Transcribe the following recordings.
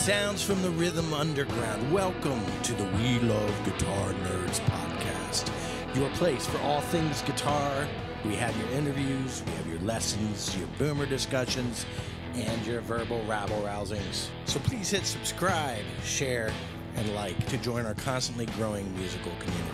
sounds from the Rhythm Underground. Welcome to the We Love Guitar Nerds podcast, your place for all things guitar. We have your interviews, we have your lessons, your boomer discussions, and your verbal rabble-rousings. So please hit subscribe, share, and like to join our constantly growing musical community.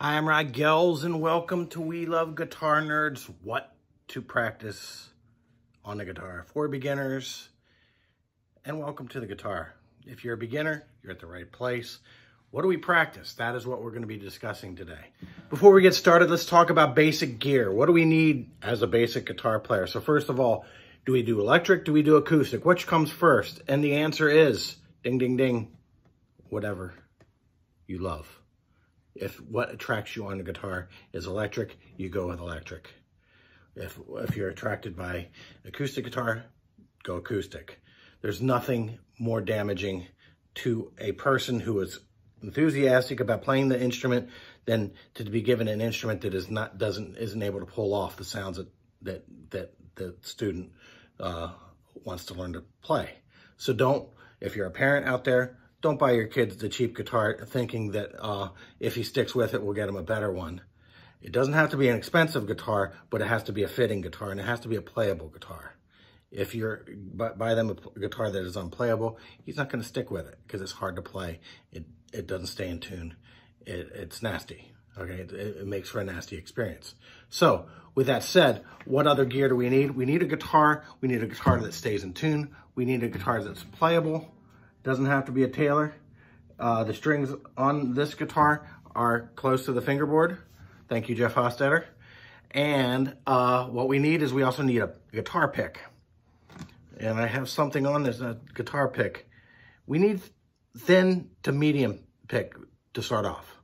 Hi, I'm Rod Gels, and welcome to We Love Guitar Nerds, what to practice on the guitar for beginners, and welcome to the guitar. If you're a beginner, you're at the right place. What do we practice? That is what we're going to be discussing today. Before we get started, let's talk about basic gear. What do we need as a basic guitar player? So first of all, do we do electric? Do we do acoustic? Which comes first? And the answer is, ding, ding, ding, whatever you love. If what attracts you on the guitar is electric, you go with electric. If you're attracted by acoustic guitar, go acoustic. There's nothing more damaging to a person who is enthusiastic about playing the instrument than to be given an instrument that isn't able to pull off the sounds that the student wants to learn to play. So if you're a parent out there, don't buy your kids the cheap guitar thinking that if he sticks with it, we'll get him a better one. It doesn't have to be an expensive guitar, but it has to be a fitting guitar, and it has to be a playable guitar. If you buy them a guitar that is unplayable, he's not going to stick with it because it's hard to play. It doesn't stay in tune. It's nasty. Okay, it makes for a nasty experience. So with that said, what other gear do we need? We need a guitar. We need a guitar that stays in tune. We need a guitar that's playable. Doesn't have to be a Taylor. The strings on this guitar are close to the fingerboard. Thank you, Jeff Hostetter. And what we need is we also need a guitar pick. And I have something on this, a guitar pick. We need thin to medium pick to start off.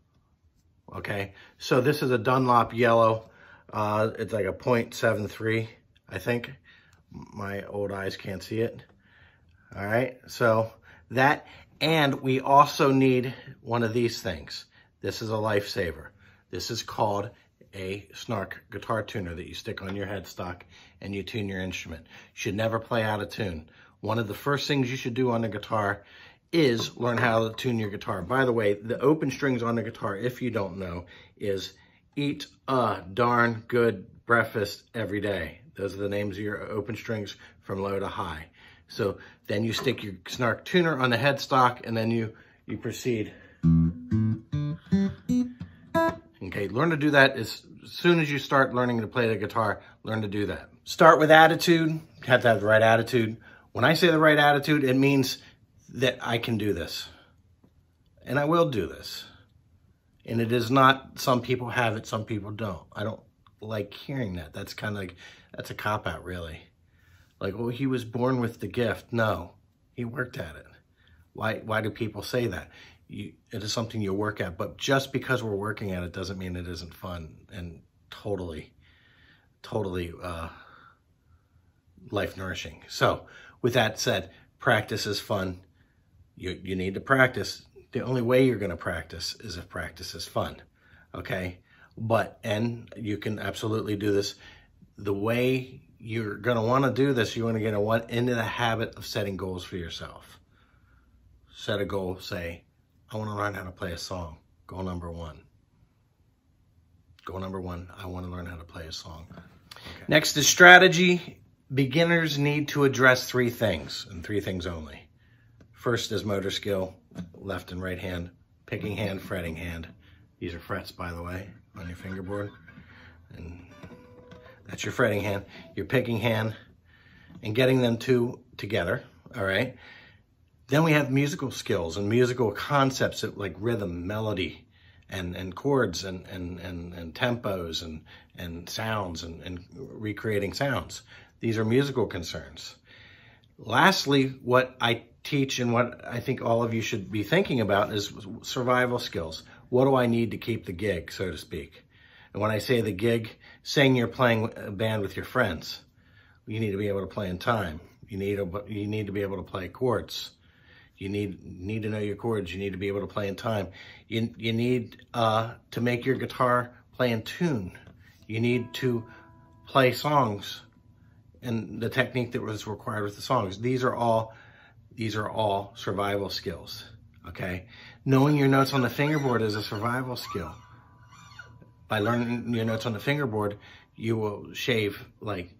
Okay, so this is a Dunlop yellow. It's like a .73, I think. My old eyes can't see it. All right, so that, and we also need one of these things. This is a lifesaver. This is called a Snark guitar tuner that you stick on your headstock and you tune your instrument. You should never play out of tune. One of the first things you should do on the guitar is learn how to tune your guitar. By the way, the open strings on the guitar, if you don't know, is eat a darn good breakfast every day. Those are the names of your open strings from low to high. So then you stick your Snark tuner on the headstock and then you proceed. Okay, learn to do that as soon as you start learning to play the guitar, learn to do that. Start with attitude. You have to have the right attitude. When I say the right attitude, it means that I can do this. And I will do this. And it is not some people have it, some people don't. I don't like hearing that. That's kind of like, that's a cop-out really. Like, well, he was born with the gift. No, he worked at it. Why do people say that? It is something you work at, but just because we're working at it doesn't mean it isn't fun and totally life nourishing. So with that said, practice is fun. You need to practice. The only way you're going to practice is if practice is fun. Okay. And you can absolutely do this. The way you're going to want to do this, you want to get into the habit of setting goals for yourself. Set a goal, say, I want to learn how to play a song. Goal number one. Goal number one, I want to learn how to play a song. Okay. Next is strategy. Beginners need to address three things, and three things only. First is motor skill, left and right hand, picking hand, fretting hand. These are frets, by the way, on your fingerboard. And that's your fretting hand, your picking hand, and getting them together, all right? Then we have musical skills and musical concepts like rhythm, melody, and chords and tempos and sounds and recreating sounds. These are musical concerns. Lastly, what I teach and what I think all of you should be thinking about is survival skills. What do I need to keep the gig, so to speak? And when I say the gig, saying you're playing a band with your friends, you need to be able to play in time. You need to be able to play chords. You need to know your chords. You need to be able to play in time. You need to make your guitar play in tune. You need to play songs and the technique that was required with the songs. These are all survival skills, okay? Knowing your notes on the fingerboard is a survival skill. By learning your notes on the fingerboard, you will shave like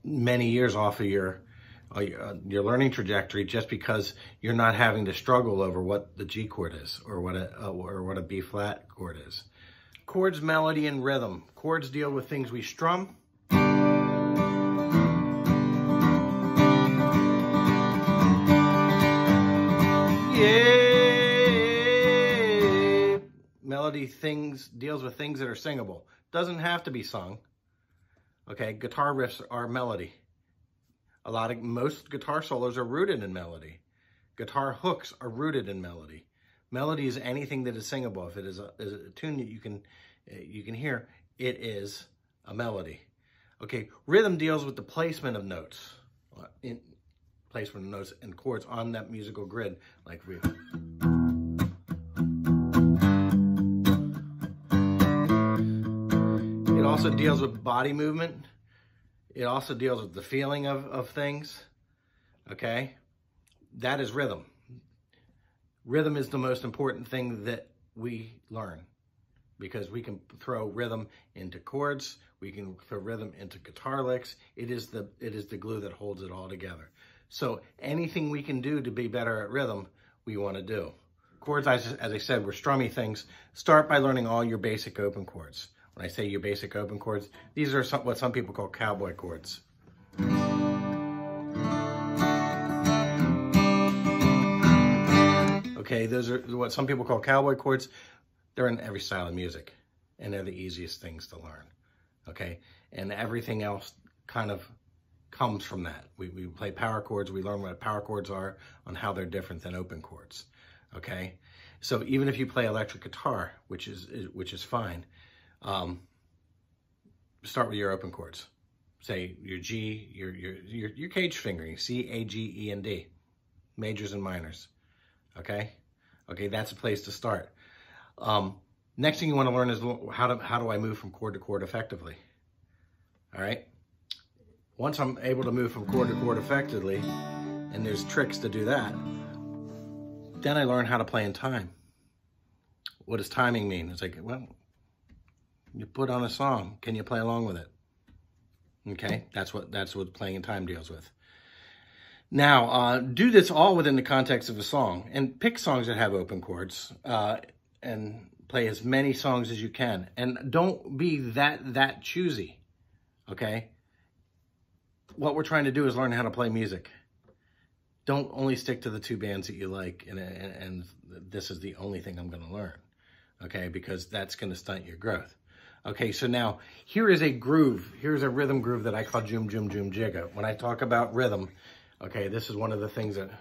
many years off of your learning trajectory just because you're not having to struggle over what the G chord is or what a B flat chord is. Chords, melody, and rhythm. Chords deal with things we strum. Yeah. Melody deals with things that are singable. Doesn't have to be sung. Okay, guitar riffs are melody. Most guitar solos are rooted in melody. Guitar hooks are rooted in melody. Melody is anything that is singable. If it is a tune that you can hear, it is a melody. Okay, rhythm deals with the placement of notes, placement of notes and chords on that musical grid, like we. It also deals with body movement. It also deals with the feeling of things, okay? That is rhythm. Rhythm is the most important thing that we learn because we can throw rhythm into chords, we can throw rhythm into guitar licks. It is the glue that holds it all together. So anything we can do to be better at rhythm, we want to do. Chords, as I said, were strummy things. Start by learning all your basic open chords. When I say your basic open chords, these are what some people call cowboy chords. Okay, those are what some people call cowboy chords. They're in every style of music, and they're the easiest things to learn, okay? And everything else kind of comes from that. We play power chords, we learn what power chords are, on how they're different than open chords, okay? So even if you play electric guitar, which is fine, start with your open chords. Say your G, your cage fingering, C, A, G, E, and D, majors and minors. Okay, that's a place to start. Next thing you want to learn is how do I move from chord to chord effectively. All right. Once I'm able to move from chord to chord effectively, and there's tricks to do that, then I learn how to play in time. What does timing mean? It's like, well, you put on a song, can you play along with it? Okay, that's what playing in time deals with. Now, do this all within the context of a song, and pick songs that have open chords, and play as many songs as you can. And don't be that choosy, okay? What we're trying to do is learn how to play music. Don't only stick to the two bands that you like, and this is the only thing I'm going to learn, okay? Because that's going to stunt your growth. Okay, so now here is a groove. Here's a rhythm groove that I call Joom Joom Joom Jigga. When I talk about rhythm, okay, this is one of the things that...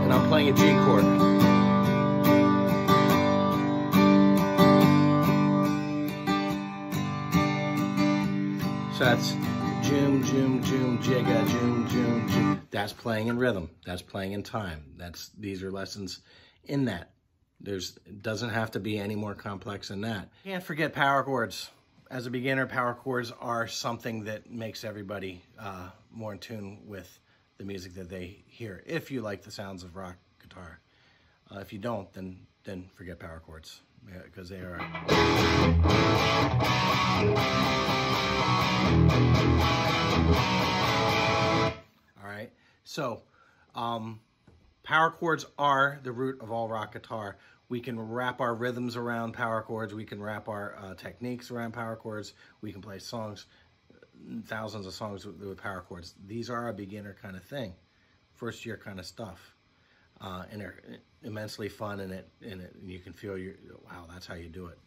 And I'm playing a G chord. So that's Joom Joom Joom Jigga, Joom Joom Joom. That's playing in rhythm. That's playing in time. These are lessons in that. It doesn't have to be any more complex than that. Can't forget power chords. As a beginner, power chords are something that makes everybody more in tune with the music that they hear, if you like the sounds of rock guitar. If you don't, then forget power chords, because they are... All right, so power chords are the root of all rock guitar. We can wrap our rhythms around power chords. We can wrap our techniques around power chords. We can play songs, thousands of songs with power chords. These are a beginner kind of thing, first year kind of stuff, and they're immensely fun. And you can feel wow, that's how you do it.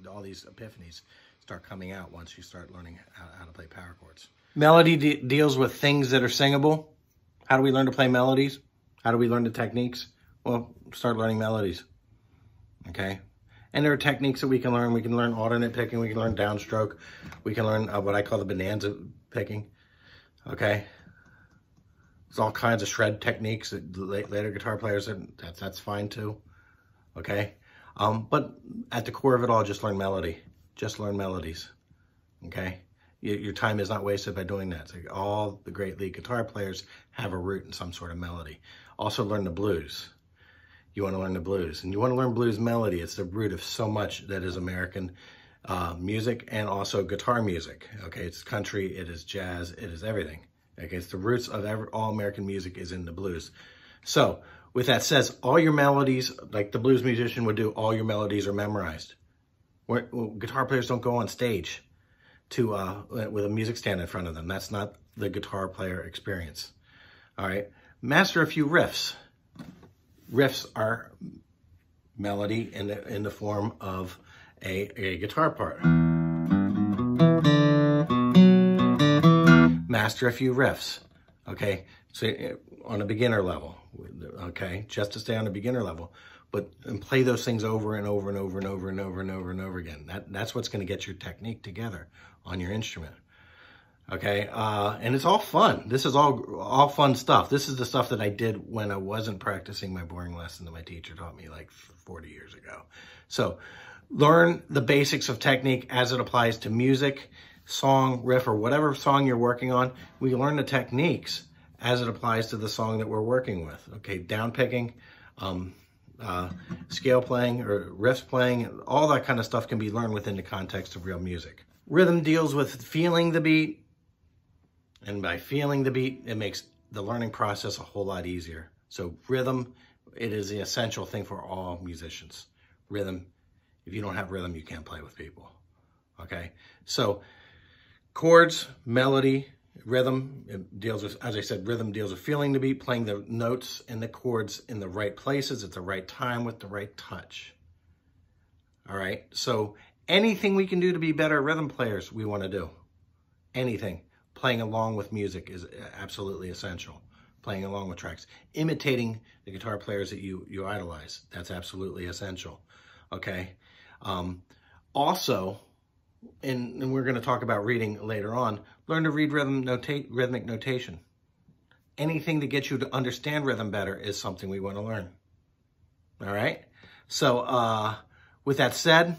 All these epiphanies start coming out once you start learning how to play power chords. Melody deals with things that are singable. How do we learn to play melodies? How do we learn the techniques? Well, start learning melodies. okay? And there are techniques that we can learn. We can learn alternate picking. We can learn downstroke. We can learn what I call the bonanza picking, okay? There's all kinds of shred techniques that later guitar players, that's fine too, okay? But at the core of it all, just learn melody. Just learn melodies, okay? Your time is not wasted by doing that. So all the great lead guitar players have a root in some sort of melody. Also learn the blues. You want to learn the blues, and you want to learn blues melody. It's the root of so much that is American music and also guitar music. Okay, it's country, it is jazz, it is everything. Okay, it's the roots of all American music is in the blues. So with that said, all your melodies, like the blues musician would do, all your melodies are memorized. Guitar players don't go on stage with a music stand in front of them. That's not the guitar player experience. All right, master a few riffs. Riffs are melody in the form of a guitar part. Master a few riffs, okay? So on a beginner level, okay? Just to stay on a beginner level, and play those things over and over and over and over and over and over and over again. That's what's going to get your technique together on your instrument. Okay, and it's all fun. This is all fun stuff. This is the stuff that I did when I wasn't practicing my boring lesson that my teacher taught me like 40 years ago. So learn the basics of technique as it applies to music, song, riff, or whatever song you're working on. We learn the techniques as it applies to the song that we're working with. Okay, down picking, scale playing, or riffs playing, all that kind of stuff can be learned within the context of real music. Rhythm deals with feeling the beat. And by feeling the beat, it makes the learning process a whole lot easier. So rhythm, it is the essential thing for all musicians. Rhythm, if you don't have rhythm, you can't play with people, okay? So chords, melody, rhythm, it deals with, as I said, rhythm deals with feeling the beat, playing the notes and the chords in the right places at the right time with the right touch, all right? So anything we can do to be better rhythm players, we want to do, anything. Playing along with music is absolutely essential. Playing along with tracks. Imitating the guitar players that you idolize. That's absolutely essential. Okay? Also, and we're going to talk about reading later on, learn to read rhythmic notation. Anything that gets you to understand rhythm better is something we want to learn. All right? So, with that said,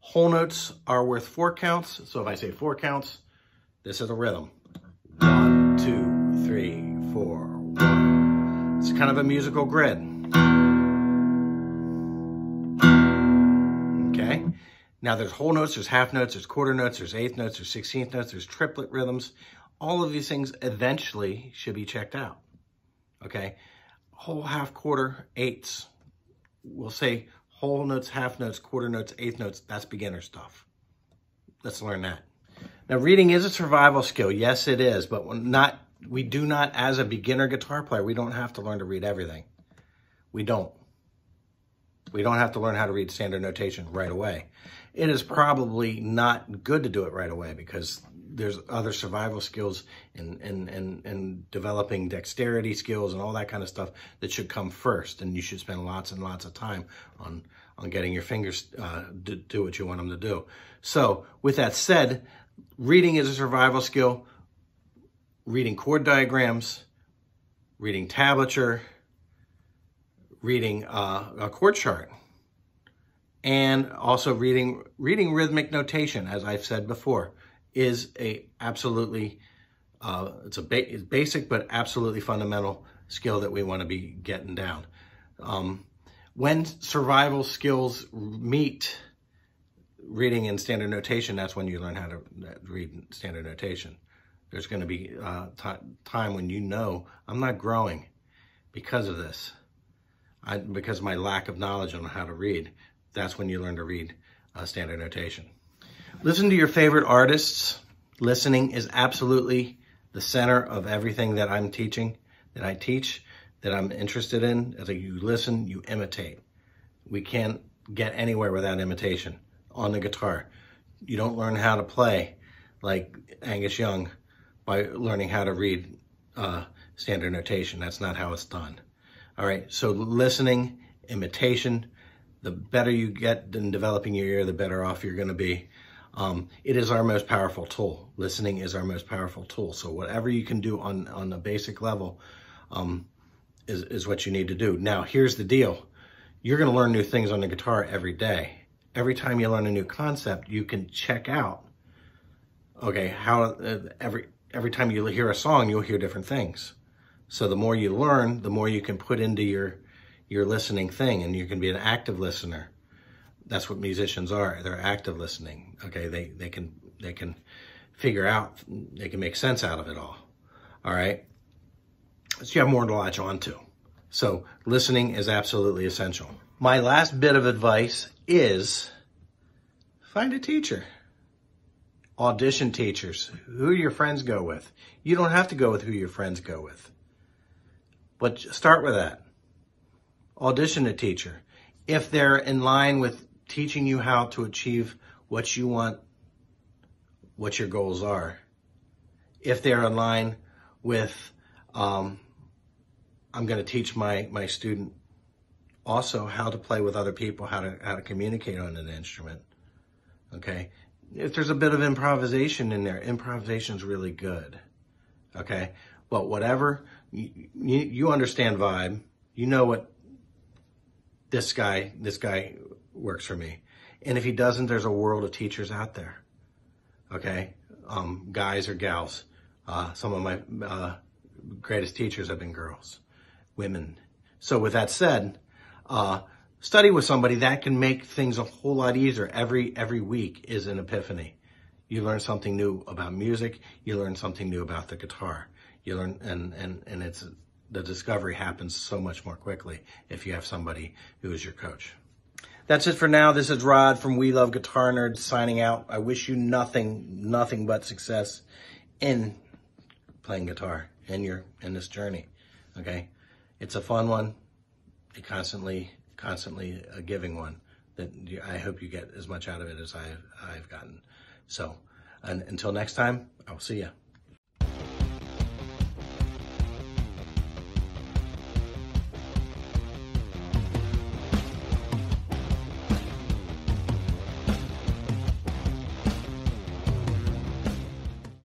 whole notes are worth 4 counts. So if I say 4 counts, this is a rhythm. 1, 2, 3, 4, 1. It's kind of a musical grid. Okay? Now there's whole notes, there's half notes, there's quarter notes, there's eighth notes, there's 16th notes, there's triplet rhythms. All of these things eventually should be checked out. Okay? Whole, half, quarter, eighths. We'll say whole notes, half notes, quarter notes, eighth notes. That's beginner stuff. Let's learn that. Now, reading is a survival skill. Yes, it is, but we do not, as a beginner guitar player, we don't have to learn to read everything. We don't. We don't have to learn how to read standard notation right away. It is probably not good to do it right away because there's other survival skills and developing dexterity skills and all that kind of stuff that should come first. And you should spend lots and lots of time on getting your fingers to do what you want them to do. So with that said, reading is a survival skill. Reading chord diagrams, reading tablature, reading a chord chart, and also reading rhythmic notation, as I've said before, is absolutely it's a basic but absolutely fundamental skill that we want to be getting down. When survival skills meet reading and standard notation, that's when you learn how to read standard notation. There's going to be time when you know, I'm not growing because of this. Because of my lack of knowledge on how to read. That's when you learn to read standard notation. Listen to your favorite artists. Listening is absolutely the center of everything that I'm teaching, that I teach, that I'm interested in. As you listen, you imitate. We can't get anywhere without imitation on the guitar. You don't learn how to play like Angus Young by learning how to read standard notation. That's not how it's done. All right, so listening, imitation, The better you get in developing your ear, the better off you're going to be. It is our most powerful tool. Listening is our most powerful tool. So whatever you can do on a basic level is what you need to do. Now, here's the deal. You're going to learn new things on the guitar every day. Every time you learn a new concept, you can check out, okay, how every time you hear a song, you'll hear different things. So the more you learn, the more you can put into your listening thing, and you can be an active listener. That's what musicians are. They're active listening. Okay, they can figure out, they can make sense out of it all. All right, so you have more to latch on to. So listening is absolutely essential. My last bit of advice is find a teacher. Audition teachers. Who your friends go with. You don't have to go with who your friends go with, but start with that. Audition a teacher. If they're in line with teaching you how to achieve what you want, what your goals are. If they're in line with, I'm going to teach my student also how to play with other people, how to communicate on an instrument. Okay. If there's a bit of improvisation in there, improvisation's really good. Okay. But whatever, you understand vibe. You know what this guy works for me. And if he doesn't, there's a world of teachers out there. Okay. Guys or gals. Some of my greatest teachers have been girls, women. So with that said, study with somebody. That can make things a whole lot easier. Every week is an epiphany. You learn something new about music. You learn something new about the guitar. You learn, and it's, the discovery happens so much more quickly if you have somebody who is your coach. That's it for now. This is Rod from We Love Guitar Nerds signing out. I wish you nothing but success in playing guitar in this journey. Okay, it's a fun one. It constantly a giving one that I hope you get as much out of it as I've gotten. So, and until next time, I'll see ya.